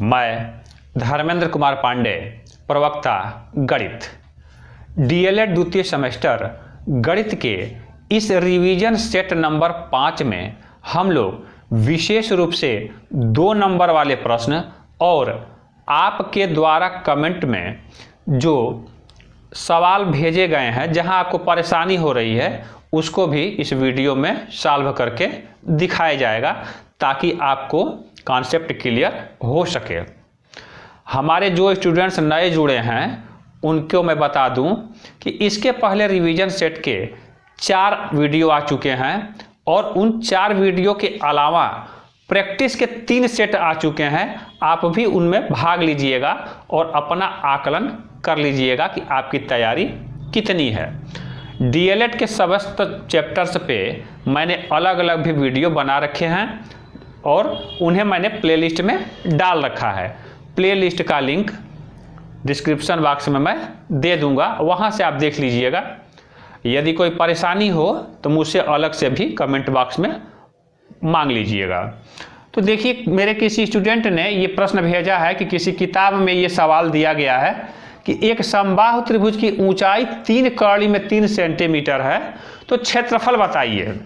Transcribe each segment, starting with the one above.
मैं धर्मेंद्र कुमार पांडे, प्रवक्ता गणित, डीएलएड द्वितीय सेमेस्टर गणित के इस रिवीजन सेट नंबर 5 में हम लोग विशेष रूप से 2 नंबर वाले प्रश्न और आपके द्वारा कमेंट में जो सवाल भेजे गए हैं जहां आपको परेशानी हो रही है उसको भी इस वीडियो में सॉल्व करके दिखाया जाएगा ताकि आपको कॉन्सेप्ट क्लियर हो सके। हमारे जो स्टूडेंट्स नए जुड़े हैं उनको मैं बता दूं कि इसके पहले रिवीजन सेट के 4 वीडियो आ चुके हैं और उन 4 वीडियो के अलावा प्रैक्टिस के 3 सेट आ चुके हैं। आप भी उनमें भाग लीजिएगा और अपना आकलन कर लीजिएगा कि आपकी तैयारी कितनी है। डीएलएड के समस्त चैप्टर्स पे मैंने अलग अलग भी वीडियो बना रखे हैं और उन्हें मैंने प्लेलिस्ट में डाल रखा है। प्लेलिस्ट का लिंक डिस्क्रिप्शन बॉक्स में मैं दे दूंगा, वहां से आप देख लीजिएगा। यदि कोई परेशानी हो तो मुझसे अलग से भी कमेंट बॉक्स में मांग लीजिएगा। तो देखिए, मेरे किसी स्टूडेंट ने ये प्रश्न भेजा है कि किसी किताब में ये सवाल दिया गया है कि एक समबाहु त्रिभुज की ऊंचाई 3 कड़ी में 3 सेंटीमीटर है, तो क्षेत्रफल बताइए।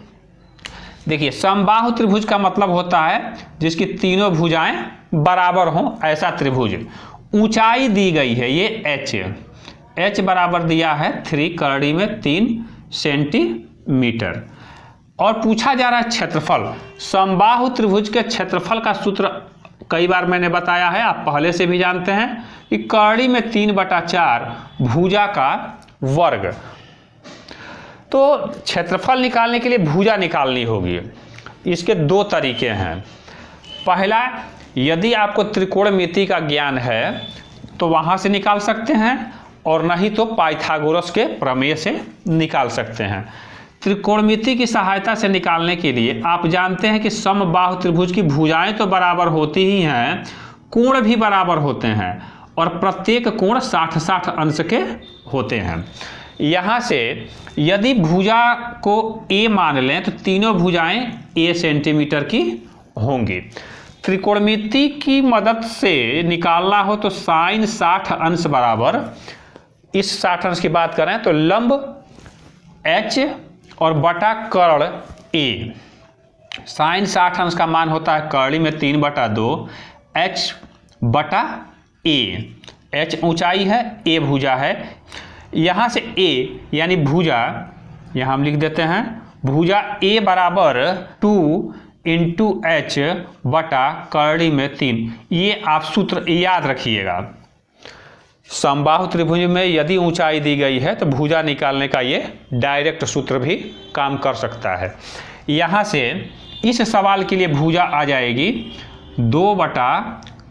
देखिए, समबाहु त्रिभुज का मतलब होता है जिसकी तीनों भुजाएं बराबर हों, ऐसा त्रिभुज। ऊंचाई दी गई है ये h बराबर दिया है 3 कड़ी में 3 सेंटीमीटर और पूछा जा रहा है क्षेत्रफल। समबाहु त्रिभुज के क्षेत्रफल का सूत्र कई बार मैंने बताया है, आप पहले से भी जानते हैं कि कड़ी में 3/4 भुजा का वर्ग। तो क्षेत्रफल निकालने के लिए भुजा निकालनी होगी। इसके 2 तरीके हैं। पहला, यदि आपको त्रिकोणमिति का ज्ञान है तो वहां से निकाल सकते हैं और नहीं तो पाइथागोरस के प्रमेय से निकाल सकते हैं। त्रिकोणमिति की सहायता से निकालने के लिए आप जानते हैं कि समबाहु त्रिभुज की भुजाएं तो बराबर होती ही हैं, कोण भी बराबर होते हैं और प्रत्येक कोण 60-60 अंश के होते हैं। यहाँ से यदि भुजा को a मान लें तो तीनों भुजाएं a सेंटीमीटर की होंगी। त्रिकोणमिति की मदद से निकालना हो तो साइन 60 अंश बराबर, इस 60 अंश की बात करें तो लंब h और बटा कर्ण a। साइन 60 अंश का मान होता है कड़ी में 3/2 h बटा a। h ऊंचाई है, a भुजा है। यहाँ से a यानी भुजा, यहाँ हम लिख देते हैं भुजा a बराबर 2 इंटू h बटा कड़ी में 3। ये आप सूत्र याद रखिएगा। समबाहु त्रिभुज में यदि ऊंचाई दी गई है तो भुजा निकालने का ये डायरेक्ट सूत्र भी काम कर सकता है। यहाँ से इस सवाल के लिए भुजा आ जाएगी 2 बटा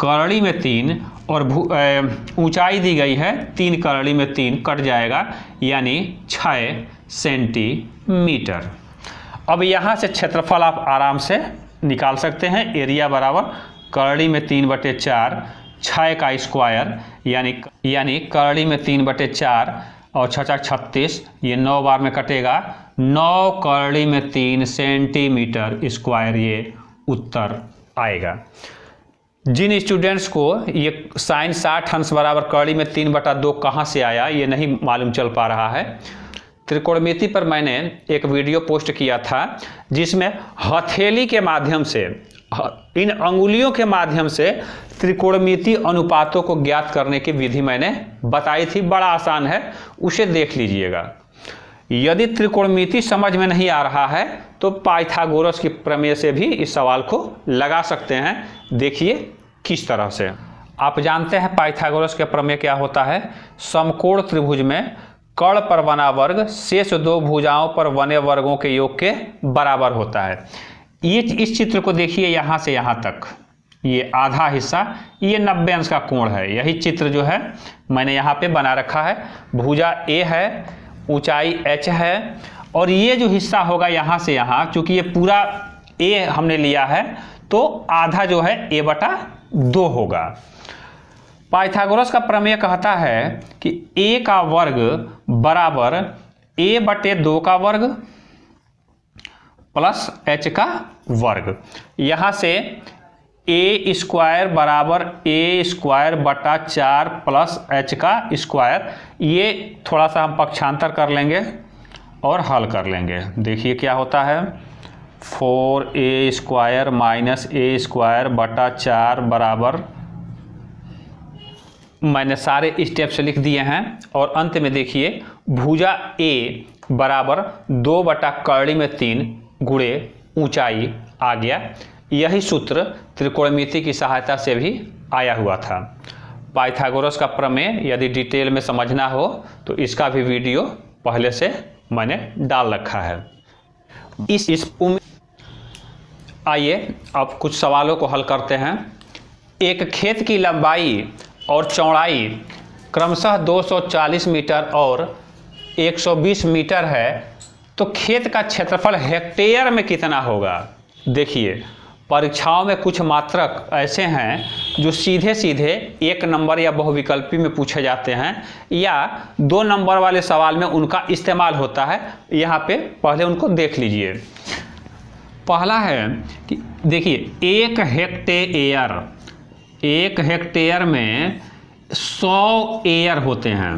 कड़ी में 3 और ऊंचाई दी गई है 3 कड़ी में 3 कट जाएगा यानी 6 सेंटीमीटर। अब यहाँ से क्षेत्रफल आप आराम से निकाल सकते हैं। एरिया बराबर कड़ी में 3/4 6 का स्क्वायर यानी कड़ी में 3/4 और 6 36, ये 9 बार में कटेगा, 9 कड़ी में 3 सेंटीमीटर स्क्वायर ये उत्तर आएगा। जिन स्टूडेंट्स को ये साइन 60 अंश बराबर कड़ी में 3/2 कहाँ से आया ये नहीं मालूम चल पा रहा है, त्रिकोणमिति पर मैंने एक वीडियो पोस्ट किया था जिसमें हथेली के माध्यम से, इन अंगुलियों के माध्यम से त्रिकोणमिति अनुपातों को ज्ञात करने की विधि मैंने बताई थी। बड़ा आसान है, उसे देख लीजिएगा। यदि त्रिकोणमिति समझ में नहीं आ रहा है तो पाइथागोरस की प्रमेय से भी इस सवाल को लगा सकते हैं। देखिए किस तरह से। आप जानते हैं पाइथागोरस का प्रमेय क्या होता है। समकोण त्रिभुज में कर्ण पर बना वर्ग शेष 2 भुजाओं पर बने वर्गों के योग के बराबर होता है। ये इस चित्र को देखिए, यहाँ से यहाँ तक ये आधा हिस्सा, ये 90 अंश का कोण है। यही चित्र जो है मैंने यहाँ पे बना रखा है। भुजा a है, ऊंचाई h है और ये जो हिस्सा होगा यहाँ से यहाँ, चूंकि ये पूरा a हमने लिया है तो आधा जो है a/2 होगा। पाइथागोरस का प्रमेय कहता है कि a का वर्ग बराबर a/2 का वर्ग प्लस h का वर्ग। यहाँ से ए स्क्वायर बराबर ए स्क्वायर बटा 4 प्लस एच का स्क्वायर। ये थोड़ा सा हम पक्षांतर कर लेंगे और हल कर लेंगे। देखिए क्या होता है, 4a स्क्वायर माइनस ए स्क्वायर बटा 4 बराबर, मैंने सारे स्टेप्स लिख दिए हैं। और अंत में देखिए भुजा a बराबर 2 बटा कड़ी में 3 गुणे ऊंचाई आ गया। यही सूत्र त्रिकोणमिति की सहायता से भी आया हुआ था। पाइथागोरस का प्रमेय यदि डिटेल में समझना हो तो इसका भी वीडियो पहले से मैंने डाल रखा है। आइए अब कुछ सवालों को हल करते हैं। एक खेत की लंबाई और चौड़ाई क्रमशः 240 मीटर और 120 मीटर है, तो खेत का क्षेत्रफल हेक्टेयर में कितना होगा। देखिए परीक्षाओं में कुछ मात्रक ऐसे हैं जो सीधे सीधे एक नंबर या बहुविकल्पी में पूछे जाते हैं या 2 नंबर वाले सवाल में उनका इस्तेमाल होता है। यहाँ पे पहले उनको देख लीजिए। पहला है कि देखिए एक हेक्टेयर में 100 एयर होते हैं,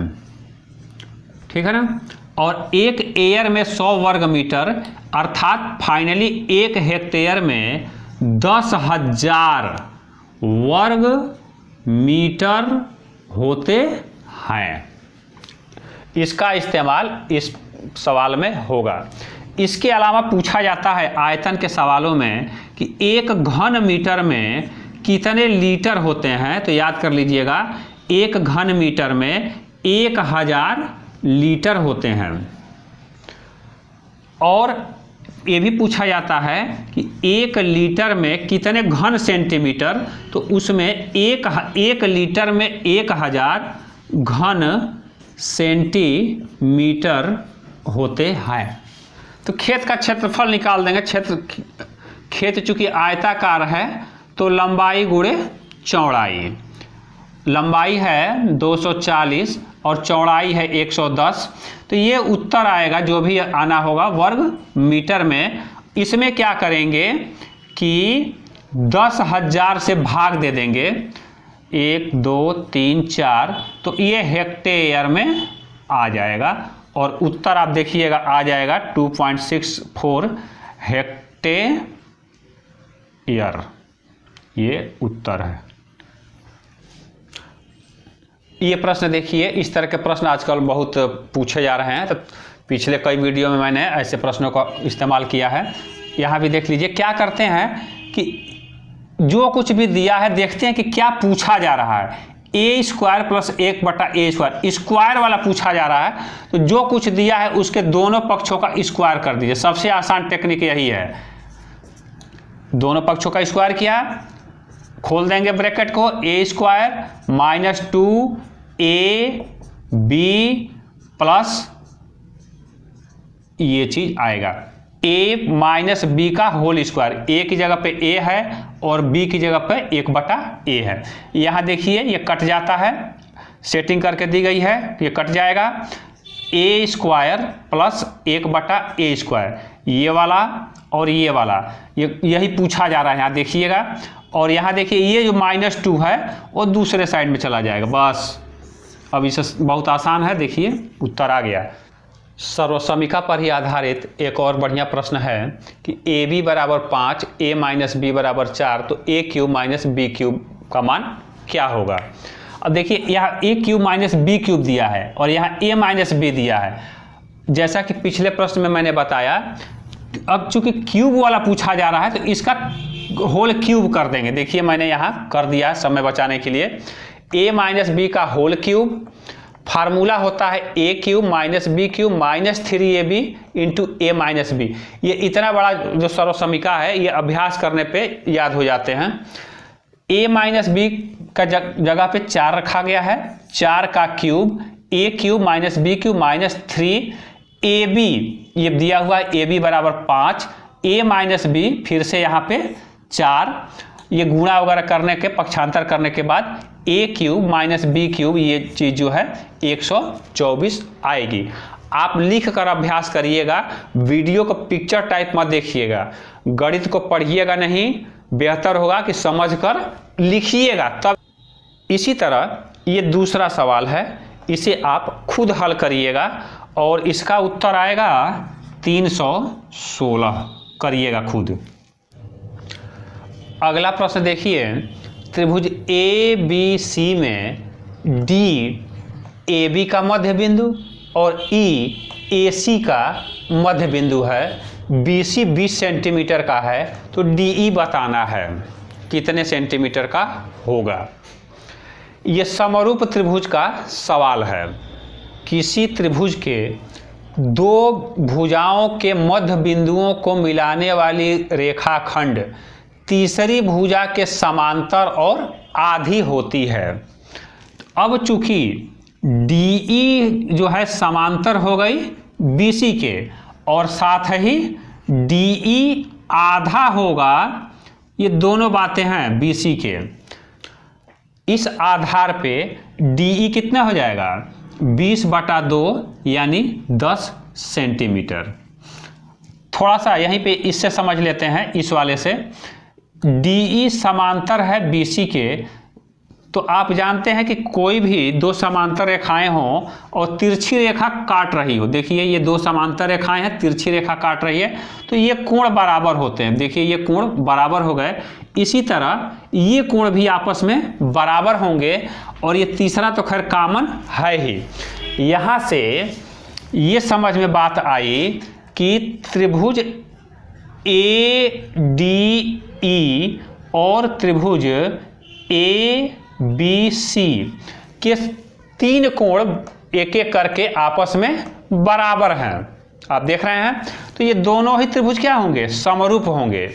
ठीक है ना। और एक एयर में 100 वर्ग मीटर, अर्थात फाइनली एक हेक्टेयर में 10,000 वर्ग मीटर होते हैं। इसका इस्तेमाल इस सवाल में होगा। इसके अलावा पूछा जाता है आयतन के सवालों में कि एक घन मीटर में कितने लीटर होते हैं। तो याद कर लीजिएगा, एक घन मीटर में 1000 लीटर होते हैं। और ये भी पूछा जाता है कि 1 लीटर में कितने घन सेंटीमीटर, तो उसमें एक लीटर में 1000 घन सेंटीमीटर होते हैं। तो खेत का क्षेत्रफल निकाल देंगे। खेत चूंकि आयताकार है तो लंबाई गुणे चौड़ाई, लंबाई है 240 और चौड़ाई है 110, तो ये उत्तर आएगा जो भी आना होगा वर्ग मीटर में। इसमें क्या करेंगे कि 10,000 से भाग दे देंगे, 1 2 3 4, तो ये हेक्टेयर में आ जाएगा। और उत्तर आप देखिएगा आ जाएगा 2.64 हेक्टेयर, ये उत्तर है। ये प्रश्न देखिए, इस तरह के प्रश्न आजकल बहुत पूछे जा रहे हैं। तो पिछले कई वीडियो में मैंने ऐसे प्रश्नों का इस्तेमाल किया है। यहाँ भी देख लीजिए क्या करते हैं कि जो कुछ भी दिया है देखते हैं कि क्या पूछा जा रहा है। ए स्क्वायर प्लस 1 बटा ए स्क्वायर, स्क्वायर वाला पूछा जा रहा है, तो जो कुछ दिया है उसके दोनों पक्षों का स्क्वायर कर दीजिए। सबसे आसान टेक्निक यही है। दोनों पक्षों का स्क्वायर किया, खोल देंगे ब्रैकेट को, ए स्क्वायर माइनस 2ab प्लस ये चीज आएगा a माइनस बी का होल स्क्वायर। ए की जगह पे a है और b की जगह पे 1 बटा a है। यहाँ देखिए ये कट जाता है, सेटिंग करके दी गई है, ये कट जाएगा। a स्क्वायर प्लस 1 बटा a स्क्वायर, ये वाला और ये वाला, यही पूछा जा रहा है। यहाँ देखिएगा, और यहाँ देखिए ये जो -2 है वो दूसरे साइड में चला जाएगा। बस अब इसे बहुत आसान है, देखिए उत्तर आ गया। सर्वसमीका पर ही आधारित एक और बढ़िया प्रश्न है कि AB बराबर 5, A माइनस बी बराबर 4, तो A cube minus B cube का मान क्या होगा। अब देखिए यहाँ A cube minus B cube दिया है और यहाँ A माइनस बी दिया है। जैसा कि पिछले प्रश्न में मैंने बताया, अब चूंकि क्यूब वाला पूछा जा रहा है तो इसका होल क्यूब कर देंगे। देखिए मैंने यहाँ कर दिया समय बचाने के लिए। A माइनस बी का होल क्यूब, फार्मूला होता है A cube minus B cube minus 3ab into A minus B. ये इतना बड़ा जो सर्वसमीका है ये अभ्यास करने पे याद हो जाते हैं। a माइनस बी का जगह पे 4 रखा गया है, 4 का cube, a cube minus B cube minus 3ab, ये दिया हुआ है ab बराबर 5, a माइनस बी फिर से यहाँ पे 4, ये गुणा वगैरह करने के पक्षांतर करने के बाद a cube minus B cube, ये चीज़ जो है 124 आएगी। आप लिख कर अभ्यास करिएगा, वीडियो को पिक्चर टाइप मत देखिएगा, गणित को पढ़िएगा नहीं बेहतर होगा कि समझकर लिखिएगा तब। इसी तरह ये दूसरा सवाल है, इसे आप खुद हल करिएगा और इसका उत्तर आएगा 316, करिएगा खुद। अगला प्रश्न देखिए, त्रिभुज ABC में D AB का मध्य बिंदु और E AC का मध्य बिंदु है, BC 20 सेंटीमीटर का है, तो DE बताना है कितने सेंटीमीटर का होगा। यह समरूप त्रिभुज का सवाल है। किसी त्रिभुज के दो भुजाओं के मध्य बिंदुओं को मिलाने वाली रेखाखंड तीसरी भुजा के समांतर और आधी होती है। अब चूंकि DE जो है समांतर हो गई BC के और साथ ही DE आधा होगा, ये दोनों बातें हैं BC के। इस आधार पे DE कितना हो जाएगा 20/2 यानी 10 सेंटीमीटर। थोड़ा सा यहीं पे इससे समझ लेते हैं, इस वाले से। DE समांतर है BC के, तो आप जानते हैं कि कोई भी दो समांतर रेखाएं हों और तिरछी रेखा काट रही हो, देखिए ये दो समांतर रेखाएं हैं, तिरछी रेखा काट रही है, तो ये कोण बराबर होते हैं। देखिए ये कोण बराबर हो गए। इसी तरह ये कोण भी आपस में बराबर होंगे और ये तीसरा तो खैर कॉमन है ही। यहाँ से ये समझ में बात आई कि त्रिभुज ADE और त्रिभुज ABC के तीन कोण एक एक करके आपस में बराबर हैं, आप देख रहे हैं। तो ये दोनों ही त्रिभुज क्या होंगे, समरूप होंगे।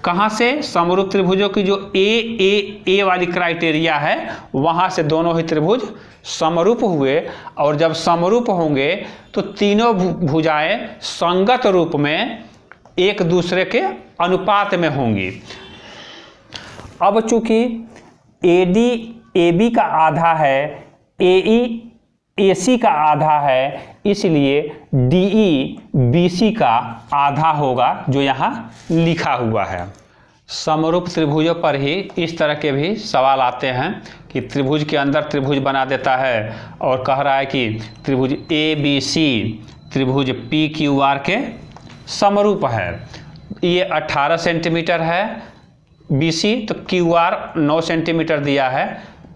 कहाँ से, समरूप त्रिभुजों की जो A वाली क्राइटेरिया है वहाँ से दोनों ही त्रिभुज समरूप हुए। और जब समरूप होंगे तो तीनों भुजाएं संगत रूप में एक दूसरे के अनुपात में होंगी। अब चूंकि AD AB का आधा है, AE AC का आधा है, इसलिए DE BC का आधा होगा, जो यहाँ लिखा हुआ है। समरूप त्रिभुजों पर ही इस तरह के भी सवाल आते हैं कि त्रिभुज के अंदर त्रिभुज बना देता है और कह रहा है कि त्रिभुज ABC त्रिभुज PQR के समरूप है। ये 18 सेंटीमीटर है BC, तो QR 9 सेंटीमीटर दिया है।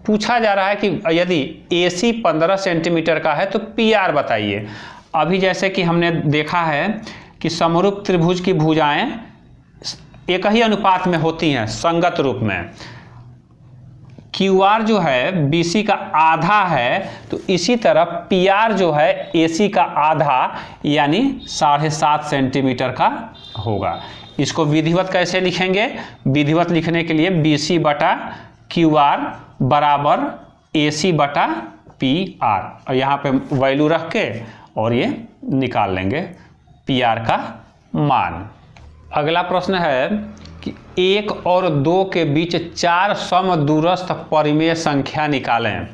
पूछा जा रहा है कि यदि AC 15 सेंटीमीटर का है तो PR बताइए। अभी जैसे कि हमने देखा है कि समरूप त्रिभुज की भुजाएं एक ही अनुपात में होती हैं संगत रूप में। QR जो है BC का आधा है, तो इसी तरह PR जो है AC का आधा यानी 7.5 सेंटीमीटर का होगा। इसको विधिवत कैसे लिखेंगे, विधिवत लिखने के लिए BC/QR बराबर AC/PR, और यहाँ पे वैल्यू रख के और ये निकाल लेंगे PR का मान। अगला प्रश्न है कि 1 और 2 के बीच 4 समदूरस्थ परिमेय संख्या निकालें।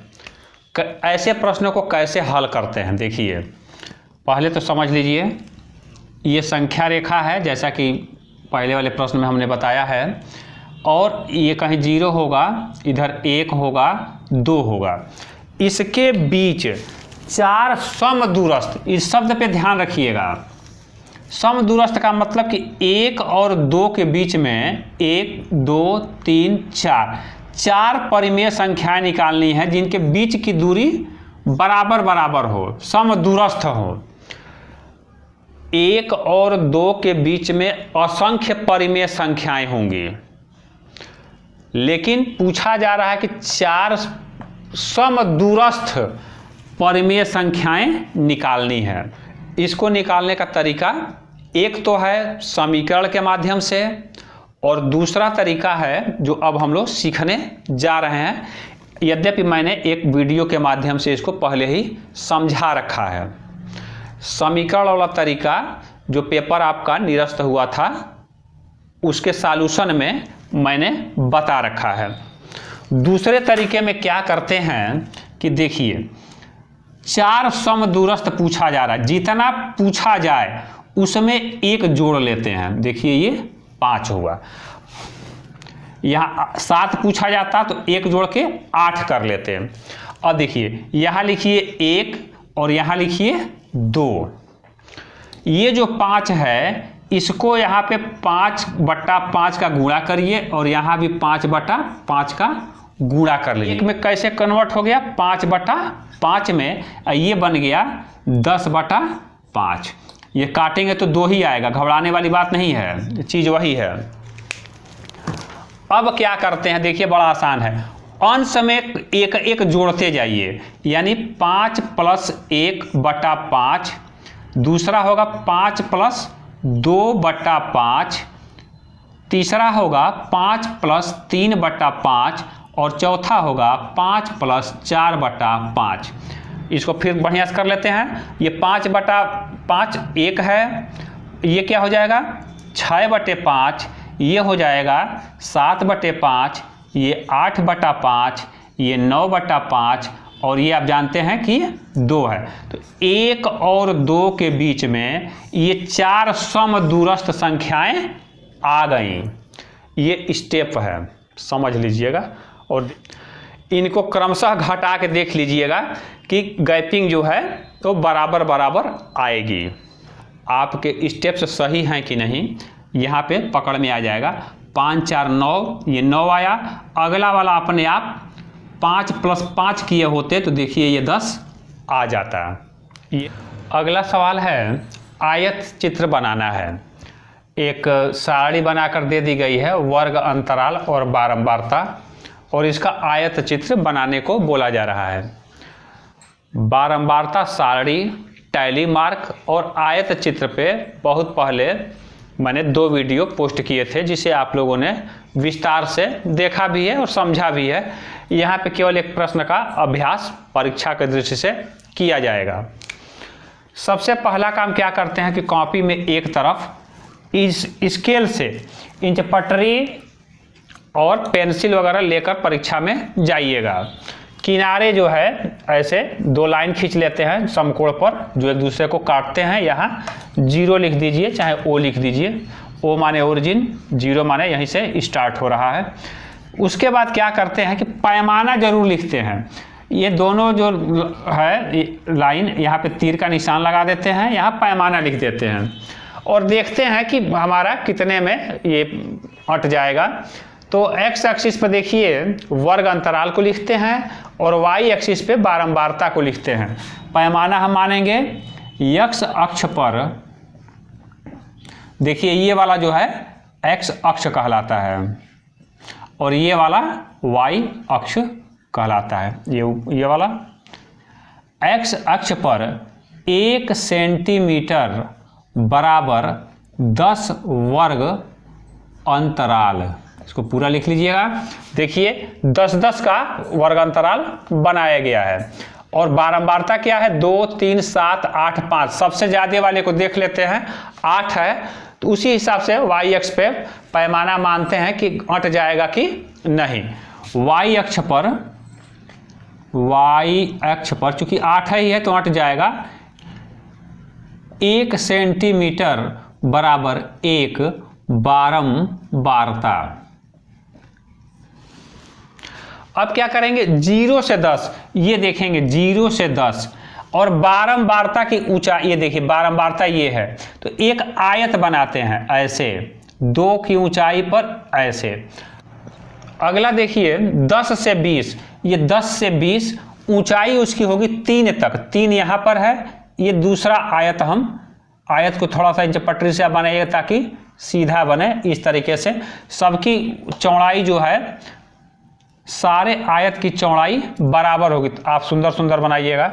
ऐसे प्रश्नों को कैसे हल करते हैं, देखिए पहले तो समझ लीजिए, ये संख्या रेखा है जैसा कि पहले वाले प्रश्न में हमने बताया है, और ये कहीं 0 होगा, इधर 1 होगा, 2 होगा। इसके बीच 4 समदूरस्थ, इस शब्द पे ध्यान रखिएगा। समदूरस्थ का मतलब कि 1 और 2 के बीच में 1 2 3 4 परिमेय संख्याएं निकालनी है जिनके बीच की दूरी बराबर बराबर हो, समदूरस्थ हो। 1 और 2 के बीच में असंख्य परिमेय संख्याएं होंगी, लेकिन पूछा जा रहा है कि 4 समदूरस्थ परिमेय संख्याएं निकालनी है। इसको निकालने का तरीका एक तो है समीकरण के माध्यम से, और दूसरा तरीका है जो अब हम लोग सीखने जा रहे हैं, यद्यपि मैंने एक वीडियो के माध्यम से इसको पहले ही समझा रखा है। समीकरण वाला तरीका जो पेपर आपका निरस्त हुआ था उसके सॉल्यूशन में मैंने बता रखा है। दूसरे तरीके में क्या करते हैं कि देखिए 4 समदूरस्थ पूछा जा रहा है, जितना पूछा जाए उसमें 1 जोड़ लेते हैं। देखिए ये 5 हुआ, यहाँ 7 पूछा जाता तो 1 जोड़ के 8 कर लेते हैं। अब देखिए यहाँ लिखिए 1 और यहाँ लिखिए 2। ये जो 5 है इसको यहाँ पे 5/5 का गुणा करिए और यहाँ भी 5/5 का गुणा कर लीजिए। एक में कैसे कन्वर्ट हो गया 5/5 में, ये बन गया 10/5। ये काटेंगे तो 2 ही आएगा, घबराने वाली बात नहीं है, चीज़ वही है। अब क्या करते हैं देखिए, बड़ा आसान है। अंश में एक एक जोड़ते जाइए, यानी 5 + 1/5, दूसरा होगा 5 + 2/5, तीसरा होगा 5 + 3/5 और चौथा होगा 5 + 4/5। इसको फिर बढ़िया से कर लेते हैं। ये 5/5 1 है, ये क्या हो जाएगा 6/5, ये हो जाएगा 7/5, ये 8/5, ये 9/5 और ये आप जानते हैं कि 2 है। तो 1 और 2 के बीच में ये 4 समदूरस्थ संख्याएं आ गई। ये स्टेप है, समझ लीजिएगा। और इनको क्रमशः घटा के देख लीजिएगा कि गैपिंग जो है तो बराबर बराबर आएगी। आपके स्टेप्स सही हैं कि नहीं यहाँ पे पकड़ में आ जाएगा। 5 4 9, ये 9 आया। अगला वाला अपने आप 5 + 5 किए होते तो देखिए ये 10 आ जाता। ये अगला सवाल है, आयत चित्र बनाना है। एक सारणी बनाकर दे दी गई है, वर्ग, अंतराल और बारंबारता, और इसका आयत चित्र बनाने को बोला जा रहा है। बारंबारता सारणी, टैली मार्क और आयत चित्र पे बहुत पहले मैंने 2 वीडियो पोस्ट किए थे, जिसे आप लोगों ने विस्तार से देखा भी है और समझा भी है। यहाँ पे केवल एक प्रश्न का अभ्यास परीक्षा के दृष्टि से किया जाएगा। सबसे पहला काम क्या करते हैं कि कॉपी में एक तरफ इस स्केल से इंच पटरी और पेंसिल वगैरह लेकर परीक्षा में जाइएगा। किनारे जो है ऐसे 2 लाइन खींच लेते हैं समकोण पर, जो एक दूसरे को काटते हैं। यहाँ 0 लिख दीजिए, चाहे O लिख दीजिए। O माने ओरिजिन, 0 माने यहीं से स्टार्ट हो रहा है। उसके बाद क्या करते हैं कि पैमाना जरूर लिखते हैं। ये दोनों जो है लाइन, यहाँ पे तीर का निशान लगा देते हैं, यहाँ पैमाना लिख देते हैं और देखते हैं कि हमारा कितने में ये अट जाएगा। तो x एक्सिस पर देखिए वर्ग अंतराल को लिखते हैं और y एक्सिस पे बारंबारता को लिखते हैं। पैमाना हम मानेंगे x अक्ष पर, देखिए ये वाला जो है x अक्ष कहलाता है और ये वाला y अक्ष कहलाता है। ये वाला x अक्ष पर 1 सेंटीमीटर बराबर 10 वर्ग अंतराल, इसको पूरा लिख लीजिएगा। देखिए 10-10 का वर्ग अंतराल बनाया गया है। और बारंबारता क्या है 2 3 7 8 5, सबसे ज्यादा वाले को देख लेते हैं, 8 है तो उसी हिसाब से y अक्ष पे पैमाना मानते हैं कि अट जाएगा कि नहीं। y अक्ष पर चूंकि 8 ही है तो अट जाएगा। 1 सेंटीमीटर बराबर 1 बारंबारता। अब क्या करेंगे 0 से 10, ये देखेंगे 0 से 10 और बारंबारता की ऊंचाई, ये देखिए बारंबारता ये है तो एक आयत बनाते हैं ऐसे 2 की ऊंचाई पर ऐसे। अगला देखिए 10 से 20, ये 10 से 20 ऊंचाई उसकी होगी 3 तक, 3 यहाँ पर है। ये दूसरा आयत, हम आयत को थोड़ा सा इंच पटरी से बनाइए ताकि सीधा बने। इस तरीके से सबकी चौड़ाई जो है, सारे आयत की चौड़ाई बराबर होगी। तो आप सुंदर सुंदर बनाइएगा।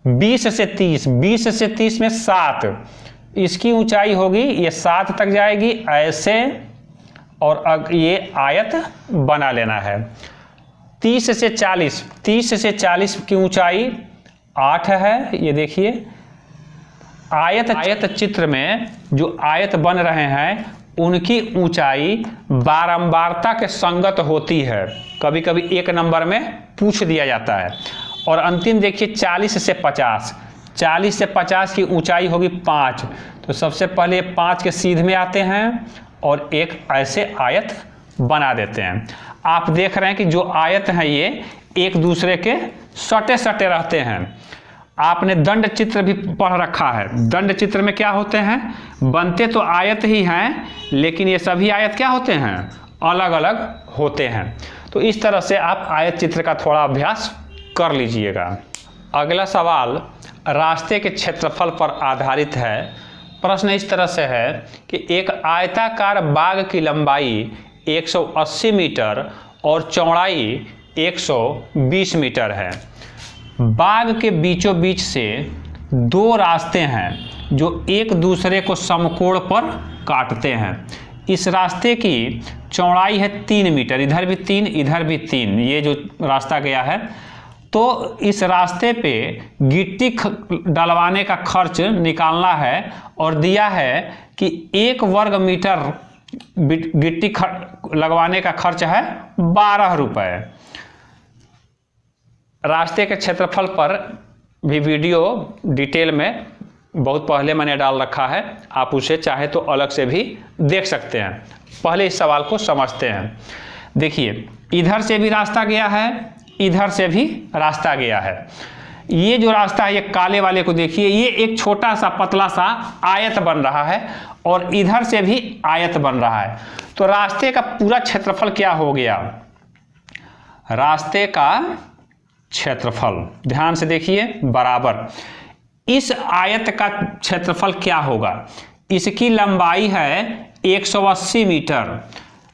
20 से 30, 20 से 30 में 7, इसकी ऊंचाई होगी, ये 7 तक जाएगी ऐसे और ये आयत बना लेना है। 30 से 40, 30 से 40 की ऊंचाई 8 है। ये देखिए आयत चित्र में जो आयत बन रहे हैं उनकी ऊंचाई बारंबारता के संगत होती है। कभी कभी 1 नंबर में पूछ दिया जाता है। और अंतिम देखिए 40 से 50, 40 से 50 की ऊंचाई होगी 5। तो सबसे पहले 5 के सीध में आते हैं और एक ऐसे आयत बना देते हैं। आप देख रहे हैं कि जो आयत हैं ये एक दूसरे के सटे सटे रहते हैं। आपने दंड चित्र भी पढ़ रखा है। दंड चित्र में क्या होते हैं, बनते तो आयत ही हैं, लेकिन ये सभी आयत क्या होते हैं, अलग अलग होते हैं। तो इस तरह से आप आयत चित्र का थोड़ा अभ्यास कर लीजिएगा। अगला सवाल रास्ते के क्षेत्रफल पर आधारित है। प्रश्न इस तरह से है कि एक आयताकार बाग की लंबाई 180 मीटर और चौड़ाई 120 मीटर है। बाग के बीचों बीच से दो रास्ते हैं जो एक दूसरे को समकोण पर काटते हैं। इस रास्ते की चौड़ाई है 3 मीटर, इधर भी 3 इधर भी 3, ये जो रास्ता गया है। तो इस रास्ते पे गिट्टी डलवाने का खर्च निकालना है और दिया है कि 1 वर्ग मीटर गिट्टी लगवाने का खर्च है 12 रुपये। रास्ते के क्षेत्रफल पर भी वीडियो डिटेल में बहुत पहले मैंने डाल रखा है, आप उसे चाहे तो अलग से भी देख सकते हैं। पहले इस सवाल को समझते हैं। देखिए, इधर से भी रास्ता गया है, इधर से भी रास्ता गया है। ये जो रास्ता है, ये काले वाले को देखिए, ये एक छोटा सा पतला सा आयत बन रहा है और इधर से भी आयत बन रहा है। तो रास्ते का पूरा क्षेत्रफल क्या हो गया, रास्ते का क्षेत्रफल ध्यान से देखिए बराबर इस आयत का क्षेत्रफल क्या होगा। इसकी लंबाई है 180 मीटर,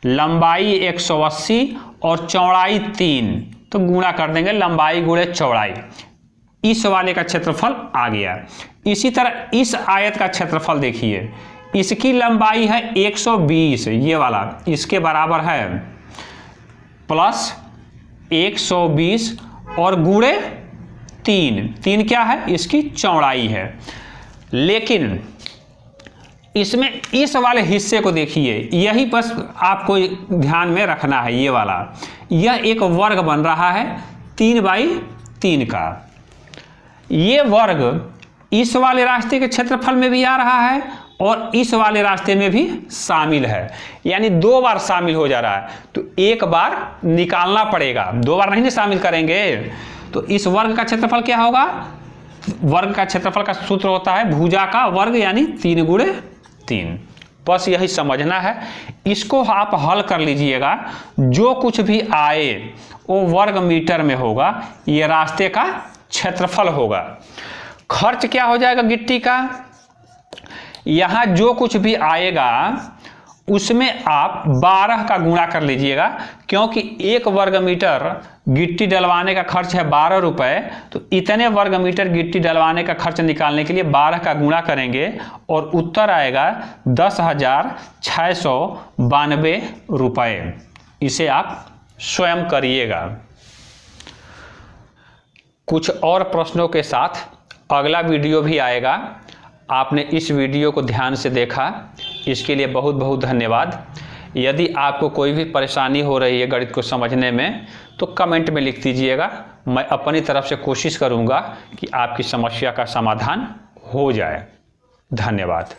लंबाई 180 और चौड़ाई 3, तो गुणा कर देंगे लंबाई गुणे चौड़ाई। इस वाले का क्षेत्रफल आ गया। इसी तरह इस आयत का क्षेत्रफल देखिए, इसकी लंबाई है 120, ये वाला इसके बराबर है प्लस 120 और गुणे 3 क्या है, इसकी चौड़ाई है। लेकिन इसमें इस वाले हिस्से को देखिए, यही बस आपको ध्यान में रखना है। ये वाला, यह एक वर्ग बन रहा है 3/3 का। ये वर्ग इस वाले रास्ते के क्षेत्रफल में भी आ रहा है और इस वाले रास्ते में भी शामिल है, यानी 2 बार शामिल हो जा रहा है। तो एक बार निकालना पड़ेगा, 2 बार नहीं शामिल करेंगे। तो इस वर्ग का क्षेत्रफल क्या होगा, वर्ग का क्षेत्रफल का सूत्र होता है भुजा का वर्ग, यानी 3 गुणे 3। बस यही समझना है। इसको आप हल कर लीजिएगा, जो कुछ भी आए वो वर्ग मीटर में होगा, ये रास्ते का क्षेत्रफल होगा। खर्च क्या हो जाएगा गिट्टी का, यहाँ जो कुछ भी आएगा उसमें आप 12 का गुणा कर लीजिएगा, क्योंकि 1 वर्ग मीटर गिट्टी डलवाने का खर्च है 12 रुपये। तो इतने वर्ग मीटर गिट्टी डलवाने का खर्च निकालने के लिए 12 का गुणा करेंगे और उत्तर आएगा 10,692 रुपये। इसे आप स्वयं करिएगा। कुछ और प्रश्नों के साथ अगला वीडियो भी आएगा। आपने इस वीडियो को ध्यान से देखा, इसके लिए बहुत बहुत धन्यवाद। यदि आपको कोई भी परेशानी हो रही है गणित को समझने में, तो कमेंट में लिख दीजिएगा। मैं अपनी तरफ से कोशिश करूंगा कि आपकी समस्या का समाधान हो जाए। धन्यवाद।